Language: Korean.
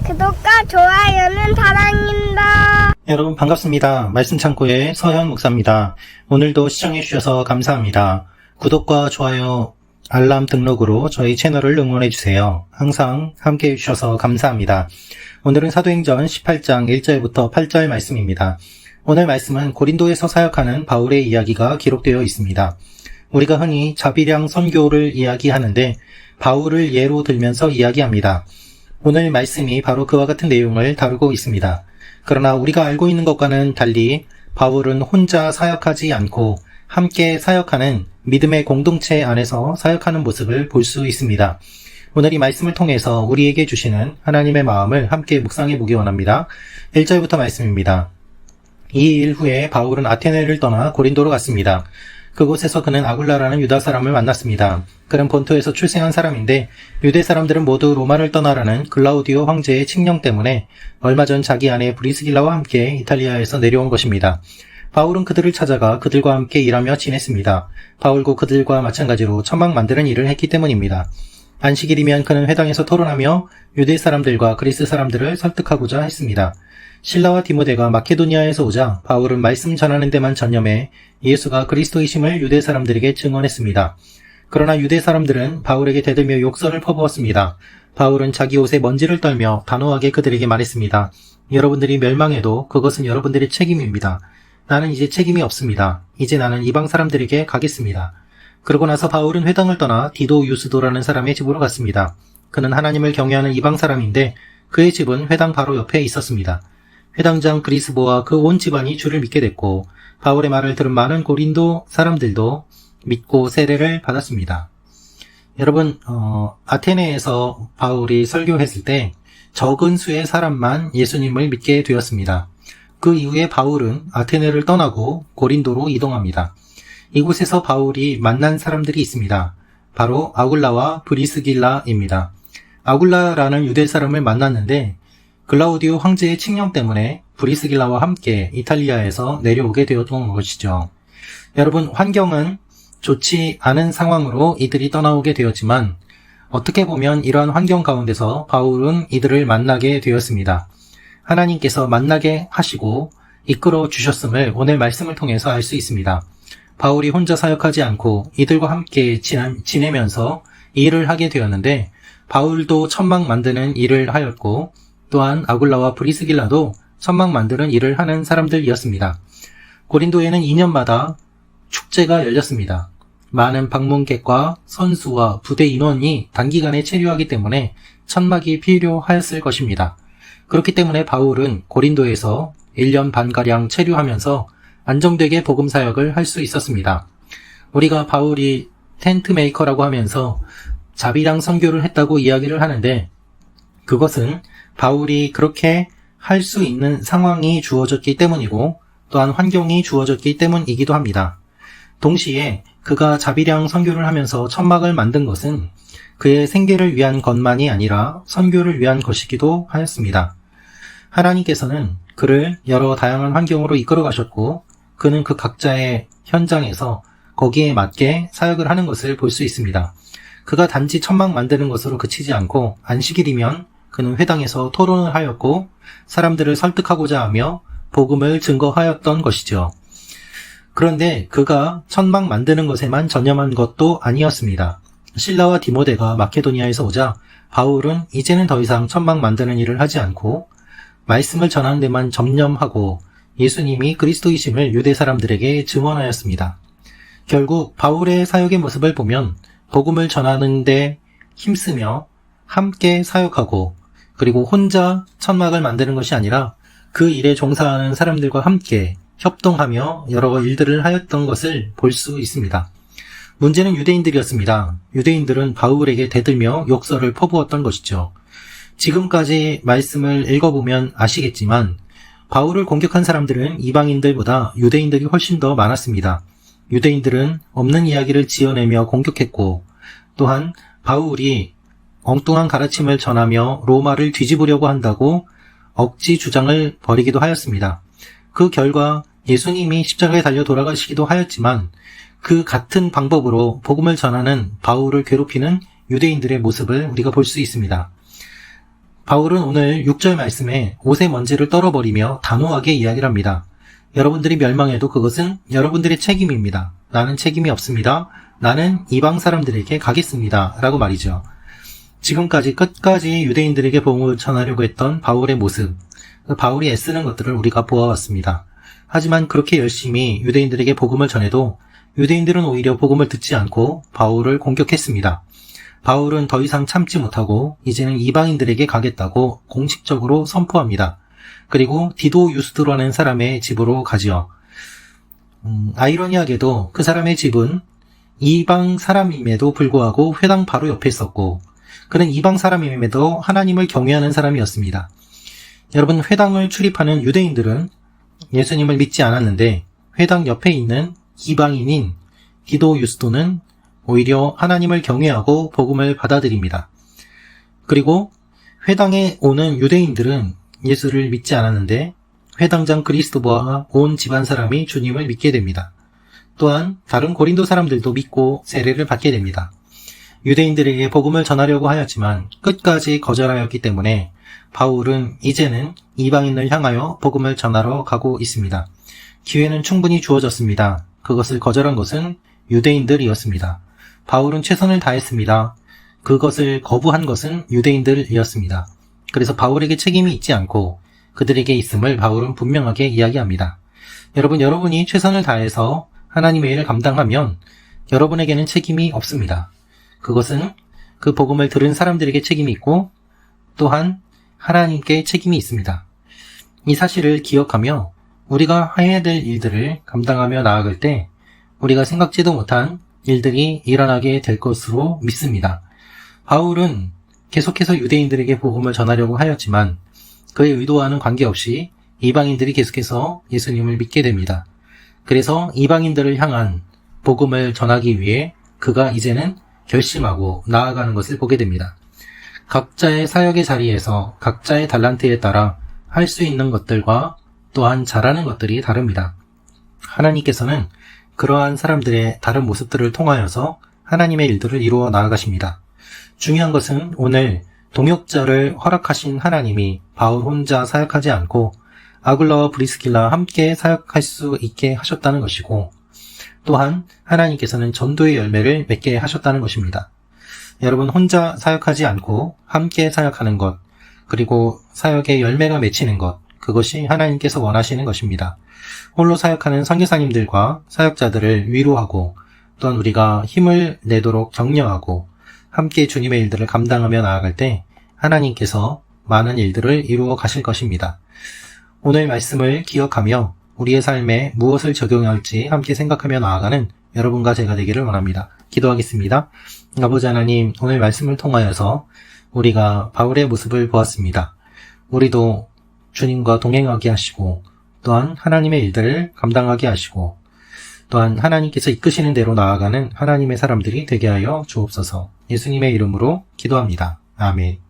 구독과 좋아요는 사랑입니다. 여러분 반갑습니다. 말씀 창고의 서현 목사입니다. 오늘도 시청해 주셔서 감사합니다. 구독과 좋아요, 알람 등록으로 저희 채널을 응원해 주세요. 항상 함께 해 주셔서 감사합니다. 오늘은 사도행전 18장 1절부터 8절 말씀입니다. 오늘 말씀은 고린도에서 사역하는 바울의 이야기가 기록되어 있습니다. 우리가 흔히 자비량 선교를 이야기하는데 바울을 예로 들면서 이야기합니다. 오늘 말씀이 바로 그와 같은 내용을 다루고 있습니다. 그러나 우리가 알고 있는 것과는 달리 바울은 혼자 사역하지 않고 함께 사역하는 믿음의 공동체 안에서 사역하는 모습을 볼 수 있습니다. 오늘 이 말씀을 통해서 우리에게 주시는 하나님의 마음을 함께 묵상해 보기 원합니다. 1절부터 말씀입니다. 이 일 후에 바울은 아테네를 떠나 고린도로 갔습니다. 그곳에서 그는 아굴라라는 유다 사람을 만났습니다. 그는 본토에서 출생한 사람인데 유대 사람들은 모두 로마를 떠나라는 글라우디오 황제의 칙령 때문에 얼마 전 자기 아내 브리스길라와 함께 이탈리아에서 내려온 것입니다. 바울은 그들을 찾아가 그들과 함께 일하며 지냈습니다. 바울도 그들과 마찬가지로 천막 만드는 일을 했기 때문입니다. 안식일이면 그는 회당에서 토론하며 유대 사람들과 그리스 사람들을 설득하고자 했습니다. 실라와 디모데가 마케도니아에서 오자 바울은 말씀 전하는 데만 전념해 예수가 그리스도이심을 유대 사람들에게 증언했습니다. 그러나 유대 사람들은 바울에게 대들며 욕설을 퍼부었습니다. 바울은 자기 옷에 먼지를 떨며 단호하게 그들에게 말했습니다. 여러분들이 멸망해도 그것은 여러분들의 책임입니다. 나는 이제 책임이 없습니다. 이제 나는 이방 사람들에게 가겠습니다. 그러고 나서 바울은 회당을 떠나 디도 유스도라는 사람의 집으로 갔습니다. 그는 하나님을 경외하는 이방 사람인데 그의 집은 회당 바로 옆에 있었습니다. 회당장 그리스보와 그 온 집안이 주를 믿게 됐고 바울의 말을 들은 많은 고린도 사람들도 믿고 세례를 받았습니다. 여러분, 아테네에서 바울이 설교했을 때 적은 수의 사람만 예수님을 믿게 되었습니다. 그 이후에 바울은 아테네를 떠나고 고린도로 이동합니다. 이곳에서 바울이 만난 사람들이 있습니다. 바로 아굴라와 브리스길라입니다. 아굴라라는 유대 사람을 만났는데 글라우디오 황제의 칙령 때문에 브리스길라와 함께 이탈리아에서 내려오게 되었던 것이죠. 여러분, 환경은 좋지 않은 상황으로 이들이 떠나오게 되었지만 어떻게 보면 이러한 환경 가운데서 바울은 이들을 만나게 되었습니다. 하나님께서 만나게 하시고 이끌어 주셨음을 오늘 말씀을 통해서 알 수 있습니다. 바울이 혼자 사역하지 않고 이들과 함께 지내면서 일을 하게 되었는데 바울도 천막 만드는 일을 하였고 또한 아굴라와 브리스길라도 천막 만드는 일을 하는 사람들이었습니다. 고린도에는 2년마다 축제가 열렸습니다. 많은 방문객과 선수와 부대 인원이 단기간에 체류하기 때문에 천막이 필요하였을 것입니다. 그렇기 때문에 바울은 고린도에서 1년 반가량 체류하면서 안정되게 복음 사역을 할 수 있었습니다. 우리가 바울이 텐트 메이커라고 하면서 자비랑 선교를 했다고 이야기를 하는데 그것은 바울이 그렇게 할 수 있는 상황이 주어졌기 때문이고 또한 환경이 주어졌기 때문이기도 합니다. 동시에 그가 자비량 선교를 하면서 천막을 만든 것은 그의 생계를 위한 것만이 아니라 선교를 위한 것이기도 하였습니다. 하나님께서는 그를 여러 다양한 환경으로 이끌어 가셨고 그는 그 각자의 현장에서 거기에 맞게 사역을 하는 것을 볼 수 있습니다. 그가 단지 천막 만드는 것으로 그치지 않고 안식일이면 그는 회당에서 토론을 하였고 사람들을 설득하고자 하며 복음을 증거하였던 것이죠. 그런데 그가 천막 만드는 것에만 전념한 것도 아니었습니다. 실라와 디모데가 마케도니아에서 오자 바울은 이제는 더 이상 천막 만드는 일을 하지 않고 말씀을 전하는 데만 전념하고 예수님이 그리스도이심을 유대 사람들에게 증언하였습니다. 결국 바울의 사역의 모습을 보면 복음을 전하는 데 힘쓰며 함께 사역하고 그리고 혼자 천막을 만드는 것이 아니라 그 일에 종사하는 사람들과 함께 협동하며 여러 일들을 하였던 것을 볼 수 있습니다. 문제는 유대인들이었습니다. 유대인들은 바울에게 대들며 욕설을 퍼부었던 것이죠. 지금까지 말씀을 읽어보면 아시겠지만 바울을 공격한 사람들은 이방인들보다 유대인들이 훨씬 더 많았습니다. 유대인들은 없는 이야기를 지어내며 공격했고 또한 바울이 엉뚱한 가르침을 전하며 로마를 뒤집으려고 한다고 억지 주장을 벌이기도 하였습니다. 그 결과 예수님이 십자가에 달려 돌아가시기도 하였지만 그 같은 방법으로 복음을 전하는 바울을 괴롭히는 유대인들의 모습을 우리가 볼 수 있습니다. 바울은 오늘 6절 말씀에 옷의 먼지를 떨어버리며 단호하게 이야기를 합니다. 여러분들이 멸망해도 그것은 여러분들의 책임입니다. 나는 책임이 없습니다. 나는 이방 사람들에게 가겠습니다. 라고 말이죠. 지금까지 끝까지 유대인들에게 복음을 전하려고 했던 바울의 모습, 바울이 애쓰는 것들을 우리가 보아왔습니다. 하지만 그렇게 열심히 유대인들에게 복음을 전해도 유대인들은 오히려 복음을 듣지 않고 바울을 공격했습니다. 바울은 더 이상 참지 못하고 이제는 이방인들에게 가겠다고 공식적으로 선포합니다. 그리고 디도 유스도라는 사람의 집으로 가지요. 아이러니하게도 그 사람의 집은 이방 사람임에도 불구하고 회당 바로 옆에 있었고, 그는 이방 사람임에도 하나님을 경외하는 사람이었습니다. 여러분, 회당을 출입하는 유대인들은 예수님을 믿지 않았는데 회당 옆에 있는 이방인인 디도 유스도는 오히려 하나님을 경외하고 복음을 받아들입니다. 그리고 회당에 오는 유대인들은 예수를 믿지 않았는데 회당장 그리스도와 온 집안 사람이 주님을 믿게 됩니다. 또한 다른 고린도 사람들도 믿고 세례를 받게 됩니다. 유대인들에게 복음을 전하려고 하였지만 끝까지 거절하였기 때문에 바울은 이제는 이방인을 향하여 복음을 전하러 가고 있습니다. 기회는 충분히 주어졌습니다. 그것을 거절한 것은 유대인들이었습니다. 바울은 최선을 다했습니다. 그것을 거부한 것은 유대인들이었습니다. 그래서 바울에게 책임이 있지 않고 그들에게 있음을 바울은 분명하게 이야기합니다. 여러분, 여러분이 최선을 다해서 하나님의 일을 감당하면 여러분에게는 책임이 없습니다. 그것은 그 복음을 들은 사람들에게 책임이 있고 또한 하나님께 책임이 있습니다. 이 사실을 기억하며 우리가 해야 될 일들을 감당하며 나아갈 때 우리가 생각지도 못한 일들이 일어나게 될 것으로 믿습니다. 바울은 계속해서 유대인들에게 복음을 전하려고 하였지만 그의 의도와는 관계없이 이방인들이 계속해서 예수님을 믿게 됩니다. 그래서 이방인들을 향한 복음을 전하기 위해 그가 이제는 결심하고 나아가는 것을 보게 됩니다. 각자의 사역의 자리에서 각자의 달란트에 따라 할 수 있는 것들과 또한 잘하는 것들이 다릅니다. 하나님께서는 그러한 사람들의 다른 모습들을 통하여서 하나님의 일들을 이루어 나아가십니다. 중요한 것은 오늘 동역자를 허락하신 하나님이 바울 혼자 사역하지 않고 아굴라와 브리스길라와 함께 사역할 수 있게 하셨다는 것이고 또한 하나님께서는 전도의 열매를 맺게 하셨다는 것입니다. 여러분, 혼자 사역하지 않고 함께 사역하는 것, 그리고 사역의 열매가 맺히는 것, 그것이 하나님께서 원하시는 것입니다. 홀로 사역하는 선교사님들과 사역자들을 위로하고 또한 우리가 힘을 내도록 격려하고 함께 주님의 일들을 감당하며 나아갈 때 하나님께서 많은 일들을 이루어 가실 것입니다. 오늘 말씀을 기억하며 우리의 삶에 무엇을 적용할지 함께 생각하며 나아가는 여러분과 제가 되기를 원합니다. 기도하겠습니다. 아버지 하나님, 오늘 말씀을 통하여서 우리가 바울의 모습을 보았습니다. 우리도 주님과 동행하게 하시고 또한 하나님의 일들을 감당하게 하시고 또한 하나님께서 이끄시는 대로 나아가는 하나님의 사람들이 되게 하여 주옵소서. 예수님의 이름으로 기도합니다. 아멘.